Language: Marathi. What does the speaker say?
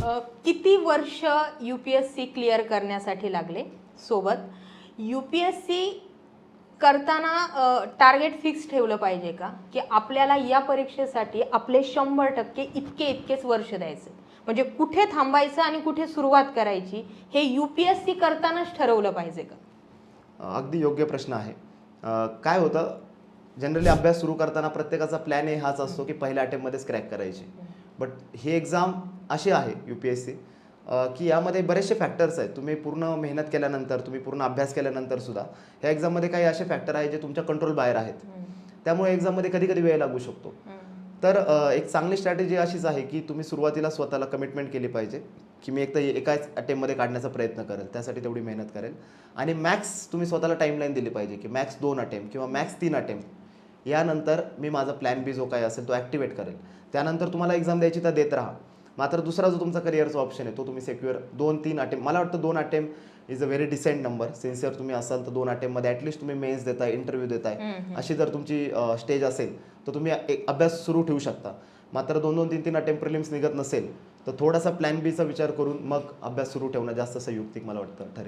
किती वर्ष UPSC क्लिअर करण्यासाठी लागले? सोबत UPSC करताना टार्गेट फिक्स ठेवलं पाहिजे का, की आपल्याला या परीक्षेसाठी आपले 100% इतकेच वर्ष द्यायचे, म्हणजे कुठे थांबायचं आणि कुठे सुरुवात करायची हे UPSC करतानाच ठरवलं पाहिजे का? अगदी योग्य प्रश्न आहे. काय होतं, जनरली अभ्यास सुरू करताना प्रत्येकाचा प्लॅन हाच असतो की पहिल्या अटेम्प्टमध्येच क्रॅक करायची. बट ही एक्झाम अशी आहे UPSC की यामध्ये बरेचसे फॅक्टर्स आहेत. तुम्ही पूर्ण मेहनत केल्यानंतर, तुम्ही पूर्ण अभ्यास केल्यानंतर सुद्धा ह्या एक्झाममध्ये काही असे फॅक्टर आहेत जे तुमच्या कंट्रोल बाहेर आहेत. त्यामुळे एक्झाममध्ये कधी कधी वेळ लागू शकतो. तर एक चांगली स्ट्रॅटेजी अशीच आहे की तुम्ही सुरुवातीला स्वतःला कमिटमेंट केली पाहिजे की मी एकाच अटेम्प्टमध्ये काढण्याचा प्रयत्न करेल, त्यासाठी तेवढी मेहनत करेल. आणि मॅक्स तुम्ही स्वतःला टाईमलाईन दिली पाहिजे की मॅक्स 2 अटेम्प्ट किंवा मॅक्स 3 अटेम्प्ट, यानंतर मी माझा प्लॅन बी जो काय असेल तो ॲक्टिवेट करेल. त्यानंतर तुम्हाला एक्झाम द्यायची तर देत राहा. मात्र दुसरा जो तुमचा करिअरचा ऑप्शन आहे तो तुम्ही सिक्युअर 2-3 अटेम्प्ट, मला वाटतं 2 attempt is a very decent number. Sincere तुम्ही असाल तर 2 अटेम्प्टमध्ये ॲटलिस्ट तुम्ही मेन्स देताय, इंटरव्ह्यू देताय, अशी जर तुमची स्टेज असेल तर तुम्ही एक अभ्यास सुरू ठेवू शकता. मात्र 2-2, 3-3 अटेम्प्ट प्रिलिम्स निघत नसेल तर थोडासा प्लॅन बीचा विचार करून मग अभ्यास सुरू ठेवणं जास्त संयुक्तिक मला वाटतं ठरेल.